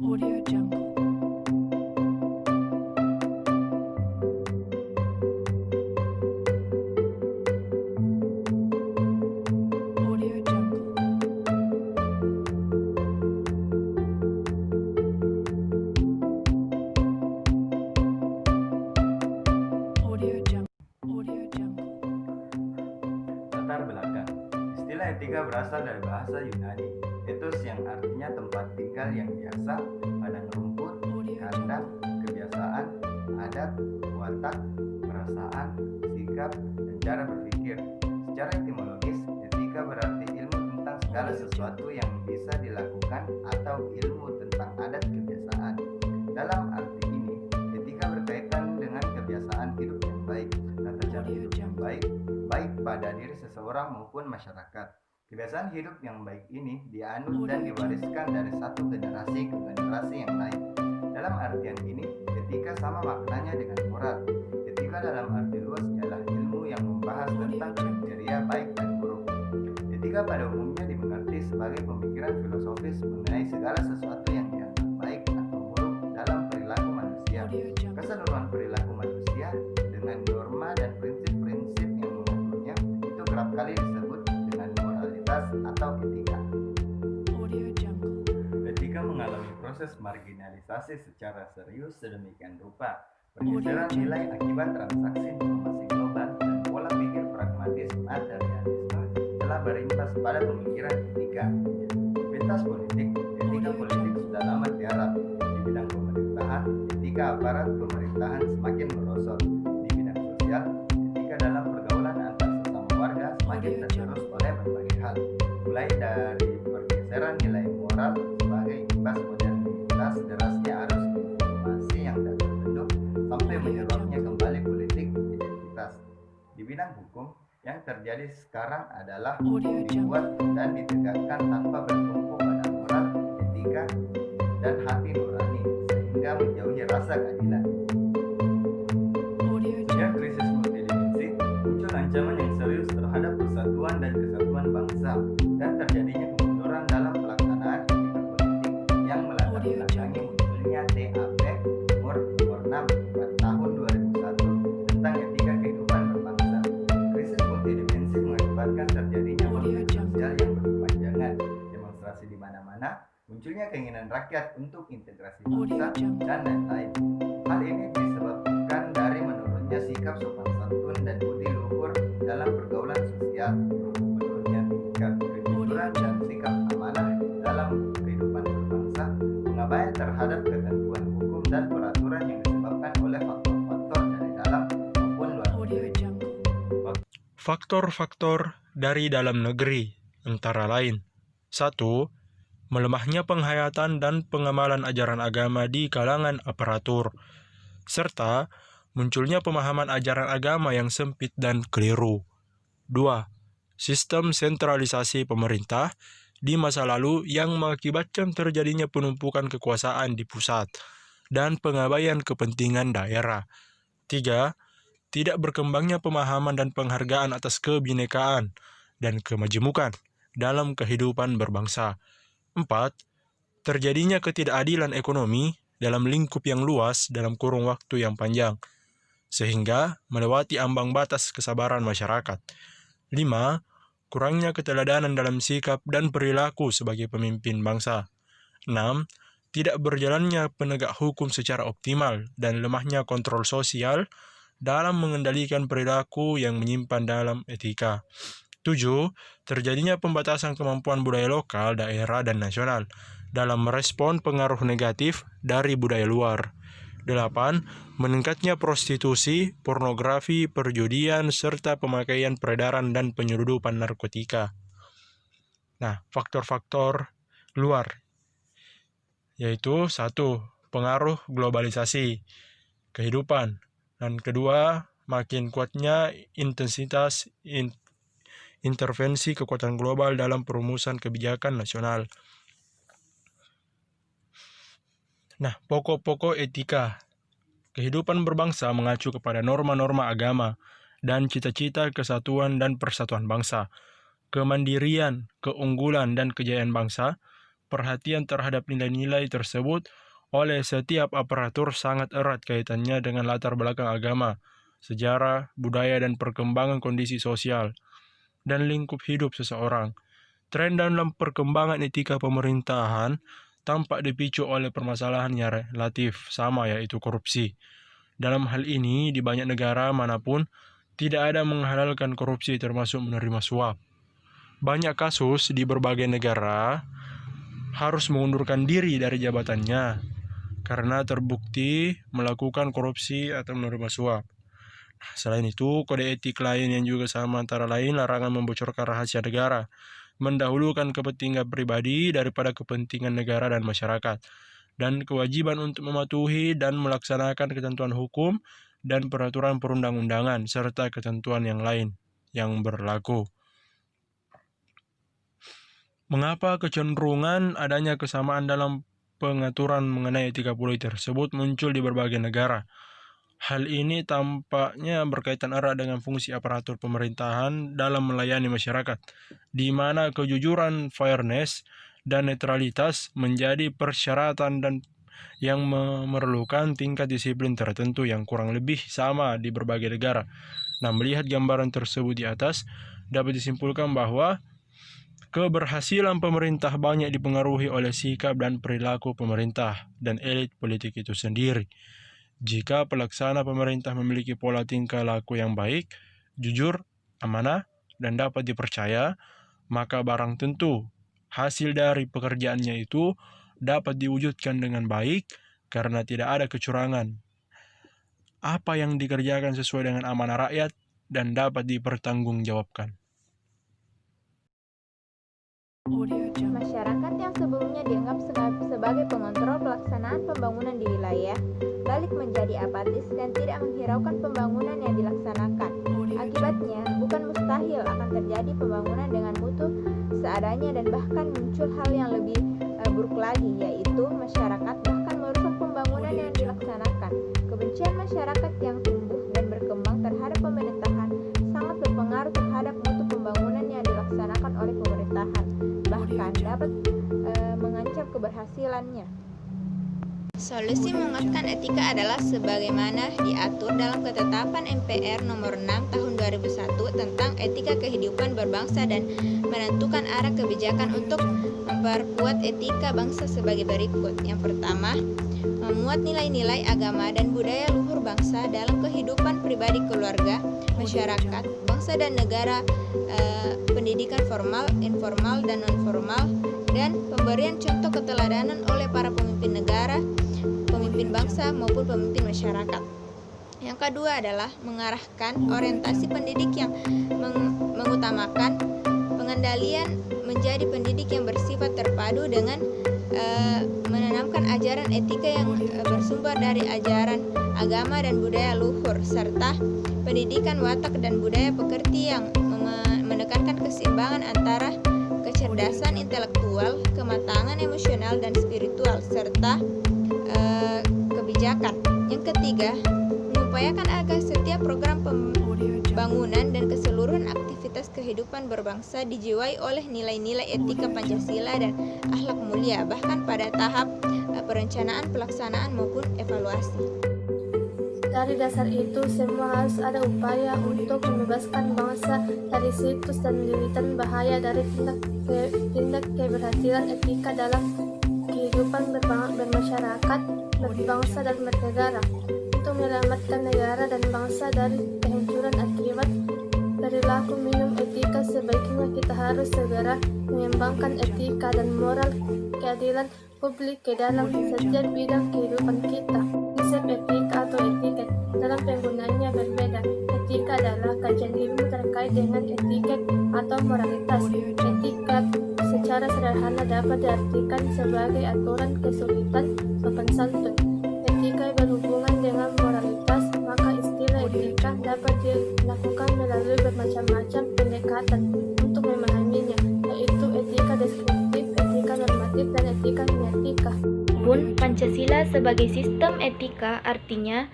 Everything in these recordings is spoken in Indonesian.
Audio Jungle. Audio Jungle. Audio Jungle. Audio Jungle. Latar belakang. Istilah etika berasal dari bahasa Yunani, ethos yang artinya tempat tinggal yang biasa, padang rumput, kandang, kebiasaan, adat, watak, perasaan, sikap, dan cara berpikir. Secara etimologis, etika berarti ilmu tentang segala sesuatu yang bisa dilakukan atau ilmu tentang adat kebiasaan. Dalam arti ini, etika berkaitan dengan kebiasaan hidup yang baik, tata cara hidup yang baik pada diri seseorang maupun masyarakat. Kebiasaan hidup yang baik ini dianut dan diwariskan dari satu generasi ke generasi yang lain. Dalam artian ini, etika sama maknanya dengan moral. Etika dalam arti luas ialah ilmu yang membahas tentang kriteria baik dan buruk. Etika pada umumnya dimengerti sebagai pemikiran filosofis mengenai segala sesuatu yang dianggap baik atau buruk dalam perilaku manusia. Keseluruhan perilaku manusia dengan norma dan prinsip-prinsip yang mengaturnya itu kerap kali disebut dengan moralitas atau etika. Etika mengalami proses marginalisasi secara serius sedemikian rupa. Pergeseran nilai akibat transaksi informasi global dan pola pikir pragmatis materialisme telah berimbas pada pemikiran etika. Pintas politik, etika politik sudah lama tiarap. Di bidang pemerintahan, etika aparat pemerintahan semakin merosot. Di bidang sosial, etika dalam pergaulan antar sesama warga semakin tergerus oleh berbagai hal, mulai dari pergeseran nilai moral sebagai imbas modernitas, derasnya arus informasi yang tak terbentuk, sampai menyerotnya kembali politik identitas. Di bidang hukum, yang terjadi sekarang adalah hukum dibuat dan ditegakkan tanpa bertumpu pada moral, etika, dan hati nurani, sehingga menjauhi rasa keadilan. Sejak krisis multidimensi, muncul ancaman yang serius terhadap persatuan dan kesatuan bangsa, dan terjadinya kemunduran dalam pelaksanaan etika politik yang melatar belakangi munculnya TAP nomor 6 pada tahun 2001 tentang etika kehidupan berbangsa. Krisis multidimensi mengakibatkan terjadinya konflik sosial yang berkepanjangan, demonstrasi di mana-mana, munculnya keinginan rakyat untuk integrasi bangsa, dan lain-lain. Hal ini disebabkan dari menurunnya sikap sopan santun dan budi luhur dalam pergaulan sosial, menurunnya tingkat kejujuran dan sikap amanah dalam kehidupan berbangsa, pengabaian terhadap ketentuan hukum dan peraturan yang disebabkan oleh faktor-faktor dari dalam maupun luar negeri. Faktor-faktor dari dalam negeri antara lain: 1. Melemahnya penghayatan dan pengamalan ajaran agama di kalangan aparatur, serta munculnya pemahaman ajaran agama yang sempit dan keliru. 2. Sistem sentralisasi pemerintah di masa lalu yang mengakibatkan terjadinya penumpukan kekuasaan di pusat dan pengabaian kepentingan daerah. 3. Tidak berkembangnya pemahaman dan penghargaan atas kebinekaan dan kemajemukan dalam kehidupan berbangsa. 4. Terjadinya ketidakadilan ekonomi dalam lingkup yang luas dalam kurun waktu yang panjang, sehingga melewati ambang batas kesabaran masyarakat. 5. Kurangnya keteladanan dalam sikap dan perilaku sebagai pemimpin bangsa. 6. Tidak berjalannya penegak hukum secara optimal dan lemahnya kontrol sosial dalam mengendalikan perilaku yang menyimpan dalam etika. 7. Terjadinya pembatasan kemampuan budaya lokal, daerah, dan nasional dalam merespon pengaruh negatif dari budaya luar. 8. Meningkatnya prostitusi, pornografi, perjudian, serta pemakaian peredaran dan penyeludupan narkotika. Nah, faktor-faktor luar yaitu 1. Pengaruh globalisasi kehidupan, dan kedua, makin kuatnya intensitas intervensi kekuatan global dalam perumusan kebijakan nasional. Nah, pokok-pokok etika kehidupan berbangsa mengacu kepada norma-norma agama dan cita-cita kesatuan dan persatuan bangsa, kemandirian, keunggulan, dan kejayaan bangsa, perhatian terhadap nilai-nilai tersebut oleh setiap aparatur sangat erat kaitannya dengan latar belakang agama, sejarah, budaya, dan perkembangan kondisi sosial dan lingkup hidup seseorang. Tren dalam perkembangan etika pemerintahan tampak dipicu oleh permasalahan yang relatif sama, yaitu korupsi. Dalam hal ini, di banyak negara manapun, tidak ada menghalalkan korupsi termasuk menerima suap. Banyak kasus di berbagai negara harus mengundurkan diri dari jabatannya karena terbukti melakukan korupsi atau menerima suap. Selain itu, kode etik lain yang juga sama antara lain larangan membocorkan rahasia negara, mendahulukan kepentingan pribadi daripada kepentingan negara dan masyarakat, dan kewajiban untuk mematuhi dan melaksanakan ketentuan hukum dan peraturan perundang-undangan, serta ketentuan yang lain yang berlaku. Mengapa kecenderungan adanya kesamaan dalam pengaturan mengenai etika politik tersebut muncul di berbagai negara? Hal ini tampaknya berkaitan erat dengan fungsi aparatur pemerintahan dalam melayani masyarakat, di mana kejujuran, fairness, dan netralitas menjadi persyaratan dan yang memerlukan tingkat disiplin tertentu yang kurang lebih sama di berbagai negara. Nah, melihat gambaran tersebut di atas, dapat disimpulkan bahwa keberhasilan pemerintah banyak dipengaruhi oleh sikap dan perilaku pemerintah dan elit politik itu sendiri. Jika pelaksana pemerintah memiliki pola tingkah laku yang baik, jujur, amanah, dan dapat dipercaya, maka barang tentu hasil dari pekerjaannya itu dapat diwujudkan dengan baik karena tidak ada kecurangan. Apa yang dikerjakan sesuai dengan amanah rakyat dan dapat dipertanggungjawabkan. Audio Jungle. Masyarakat yang sebelumnya dianggap sebagai pengontrol pelaksanaan pembangunan di wilayah, balik menjadi apatis dan tidak menghiraukan pembangunan yang dilaksanakan. Akibatnya, bukan mustahil akan terjadi pembangunan dengan mutu seadanya dan bahkan muncul hal yang lebih buruk lagi, yaitu masyarakat bahkan merusak pembangunan yang dilaksanakan. Kebencian masyarakat yang tumbuh dan berkembang terhadap pemerintahan sangat berpengaruh terhadap mutu pembangunan yang dilaksanakan oleh pemerintahan, bahkan dapat mengancam keberhasilannya. Solusi menguatkan etika adalah sebagaimana diatur dalam Ketetapan MPR Nomor 6 Tahun 2001 tentang etika kehidupan berbangsa dan menentukan arah kebijakan untuk memperkuat etika bangsa sebagai berikut. Yang pertama, memuat nilai-nilai agama dan budaya luhur bangsa dalam kehidupan pribadi, keluarga, masyarakat, bangsa dan negara, pendidikan formal, informal, dan non-formal, dan pemberian contoh keteladanan oleh para pemimpin negara, pemimpin bangsa maupun pemimpin masyarakat. Yang kedua adalah mengarahkan orientasi pendidik yang mengutamakan pengendalian menjadi pendidik yang bersifat terpadu dengan menanamkan ajaran etika yang bersumber dari ajaran agama dan budaya luhur, serta pendidikan watak dan budaya pekerti yang menekankan keseimbangan antara kecerdasan intelektual, kematangan emosional dan spiritual, serta kebijakan. Yang ketiga, mengupayakan agar setiap program pembangunan dan keseluruhan aktivitas kehidupan berbangsa dijiwai oleh nilai-nilai etika Pancasila dan akhlak mulia, bahkan pada tahap perencanaan, pelaksanaan maupun evaluasi. Dari dasar itu, semua harus ada upaya untuk membebaskan bangsa dari situs dan lilitan bahaya dari tindak keberhasilan etika dalam kehidupan bermasyarakat, berbangsa, dan bernegara. Untuk menyelamatkan negara dan bangsa dari kehancuran akibat perilaku minum etika, sebaiknya kita harus segera mengembangkan etika dan moral keadilan publik ke dalam setiap bidang kehidupan kita. Konsep etika atau etiket dalam penggunaannya berbeda. Etika adalah kajian ilmu terkait dengan etiket atau moralitas. Etiket secara sederhana dapat diartikan sebagai aturan kesulitan sopan santun. Etika berhubungan dengan moralitas, maka istilah etika dapat dilakukan melalui bermacam-macam pendekatan untuk memahaminya, yaitu etika deskriptif, etika normatif, dan etika mimetika. Pun Pancasila sebagai sistem etika artinya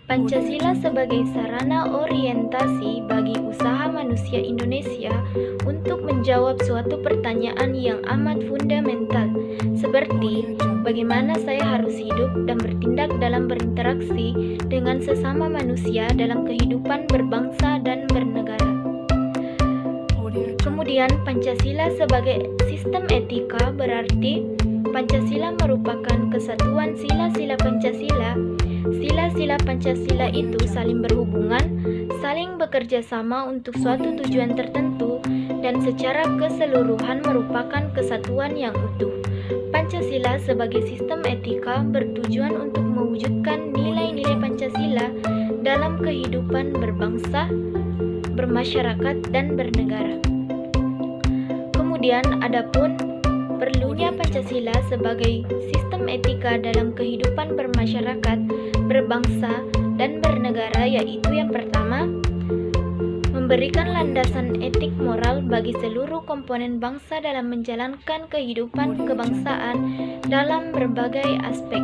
Pancasila sebagai sarana orientasi bagi usaha manusia Indonesia untuk menjawab suatu pertanyaan yang amat fundamental, seperti bagaimana saya harus hidup dan bertindak dalam berinteraksi dengan sesama manusia dalam kehidupan berbangsa dan bernegara. Kemudian Pancasila sebagai sistem etika berarti Pancasila merupakan kesatuan sila-sila Pancasila. Sila-sila Pancasila itu saling berhubungan, saling bekerja sama untuk suatu tujuan tertentu, dan secara keseluruhan merupakan kesatuan yang utuh. Pancasila sebagai sistem etika bertujuan untuk mewujudkan nilai-nilai Pancasila dalam kehidupan berbangsa, bermasyarakat, dan bernegara. Kemudian adapun perlunya Pancasila sebagai sistem etika dalam kehidupan bermasyarakat, berbangsa, dan bernegara, yaitu yang pertama, memberikan landasan etik moral bagi seluruh komponen bangsa dalam menjalankan kehidupan kebangsaan dalam berbagai aspek.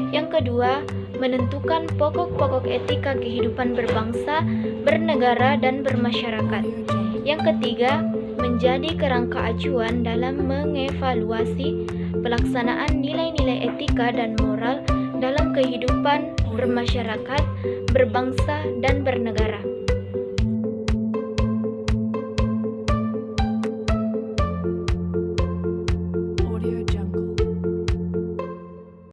Yang kedua, menentukan pokok-pokok etika kehidupan berbangsa, bernegara, dan bermasyarakat. Yang ketiga, menjadi kerangka acuan dalam mengevaluasi pelaksanaan nilai-nilai etika dan moral dalam kehidupan bermasyarakat, berbangsa, dan bernegara.